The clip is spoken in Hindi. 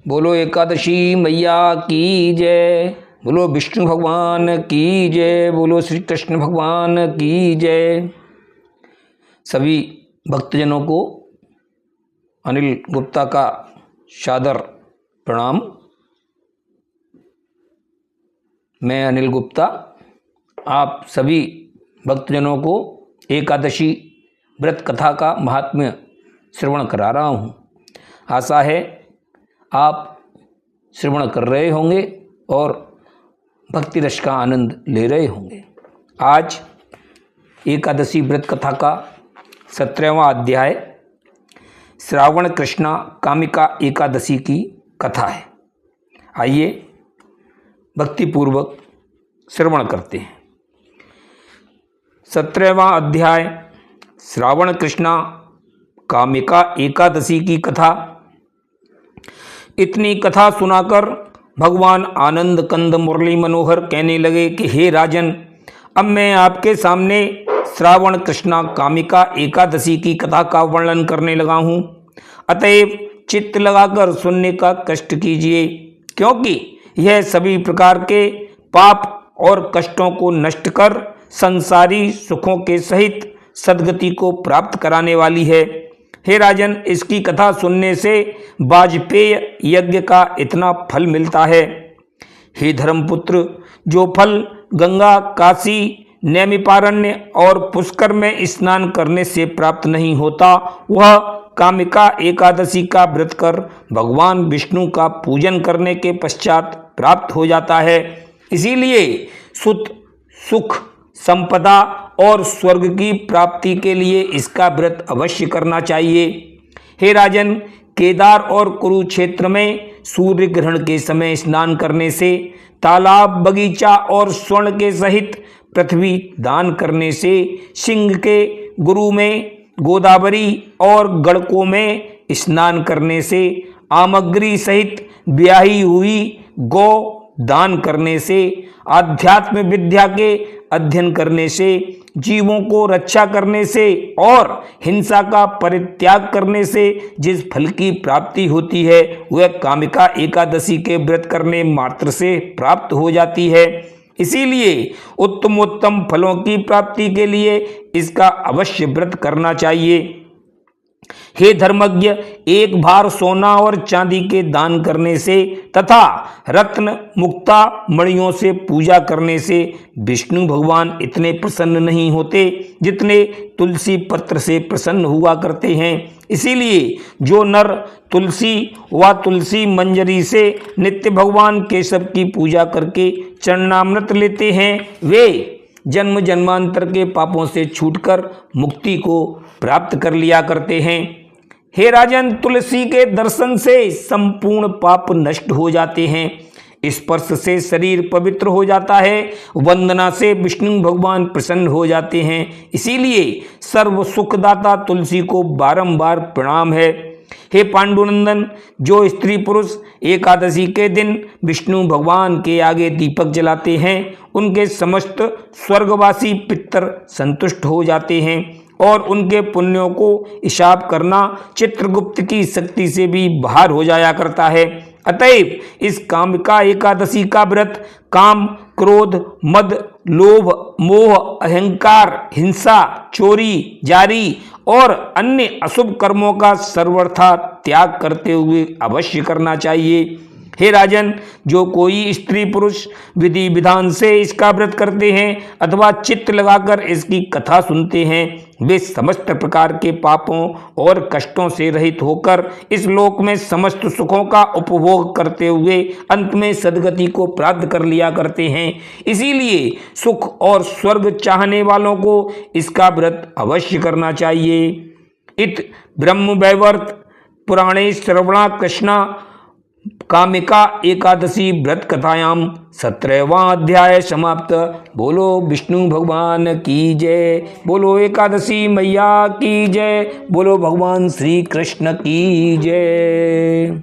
बोलो एकादशी मैया की जय। बोलो विष्णु भगवान की जय। बोलो श्री कृष्ण भगवान की जय। सभी भक्तजनों को अनिल गुप्ता का सादर प्रणाम। मैं अनिल गुप्ता आप सभी भक्तजनों को एकादशी व्रत कथा का महात्म्य श्रवण करा रहा हूँ। आशा है आप श्रवण कर रहे होंगे और भक्ति रस का आनंद ले रहे होंगे। आज एकादशी व्रत कथा का 17वां अध्याय श्रावण कृष्णा कामिका एकादशी की कथा है। आइए भक्तिपूर्वक श्रवण करते हैं। 17वां अध्याय श्रावण कृष्णा कामिका एकादशी की कथा। इतनी कथा सुनाकर भगवान आनंद कंद मुरली मनोहर कहने लगे कि हे राजन, अब मैं आपके सामने श्रावण कृष्णा कामिका एकादशी की कथा का वर्णन करने लगा हूँ। अतएव चित्त लगाकर सुनने का कष्ट कीजिए, क्योंकि यह सभी प्रकार के पाप और कष्टों को नष्ट कर संसारी सुखों के सहित सद्गति को प्राप्त कराने वाली है। हे राजन, इसकी कथा सुनने से वाजपेय यज्ञ का इतना फल मिलता है। हे धर्मपुत्र, जो फल गंगा, काशी, नैमिपारण्य और पुष्कर में स्नान करने से प्राप्त नहीं होता, वह कामिका एकादशी का व्रत कर भगवान विष्णु का पूजन करने के पश्चात प्राप्त हो जाता है। इसीलिए सुख, संपदा और स्वर्ग की प्राप्ति के लिए इसका व्रत अवश्य करना चाहिए। हे राजन, केदार और कुरुक्षेत्र में सूर्य ग्रहण के समय स्नान करने से, तालाब, बगीचा और स्वर्ण के सहित पृथ्वी दान करने से, सिंह के गुरु में, गोदावरी और गड़कों में स्नान करने से, आमग्री सहित ब्याही हुई गौ दान करने से, आध्यात्म विद्या के अध्ययन करने से, जीवों को रक्षा करने से और हिंसा का परित्याग करने से जिस फल की प्राप्ति होती है, वह कामिका एकादशी के व्रत करने मात्र से प्राप्त हो जाती है। इसीलिए उत्तम फलों की प्राप्ति के लिए इसका अवश्य व्रत करना चाहिए। हे धर्मज्ञ, एक भार सोना और चांदी के दान करने से तथा रत्न मुक्ता मणियों से पूजा करने से विष्णु भगवान इतने प्रसन्न नहीं होते जितने तुलसी पत्र से प्रसन्न हुआ करते हैं। इसीलिए जो नर तुलसी व तुलसी मंजरी से नित्य भगवान केशव की पूजा करके चरणामृत लेते हैं, वे जन्म जन्मांतर के पापों से छूटकर मुक्ति को प्राप्त कर लिया करते हैं। हे राजन, तुलसी के दर्शन से संपूर्ण पाप नष्ट हो जाते हैं। स्पर्श से शरीर पवित्र हो जाता है। वंदना से विष्णु भगवान प्रसन्न हो जाते हैं। इसीलिए सर्व सुखदाता तुलसी को बारंबार प्रणाम है। हे पांडुनंदन, जो स्त्री पुरुष एकादशी के दिन विष्णु भगवान के आगे दीपक जलाते हैं, उनके समस्त स्वर्गवासी पितर संतुष्ट हो जाते हैं और उनके पुण्यों को हिसाब करना चित्रगुप्त की शक्ति से भी बाहर हो जाया करता है। अतएव इस कामिका एकादशी का व्रत काम, क्रोध, मद, लोभ, मोह, अहंकार, हिंसा, चोरी, जारी और अन्य अशुभ कर्मों का सर्वथा त्याग करते हुए अवश्य करना चाहिए। हे राजन, जो कोई स्त्री पुरुष विधि विधान से इसका व्रत करते हैं अथवा चित्त लगाकर इसकी कथा सुनते हैं, वे समस्त प्रकार के पापों और कष्टों से रहित होकर इस लोक में समस्त सुखों का उपभोग करते हुए अंत में सद्गति को प्राप्त कर लिया करते हैं। इसीलिए सुख और स्वर्ग चाहने वालों को इसका व्रत अवश्य करना चाहिए। इत ब्रह्म वैवर्त पुराणे श्रवणा कृष्णा कामिका एकादशी व्रत कथायाम 17वां अध्याय समाप्त। बोलो विष्णु भगवान की जय। बोलो एकादशी मैया की जय। बोलो भगवान श्री कृष्ण की जय।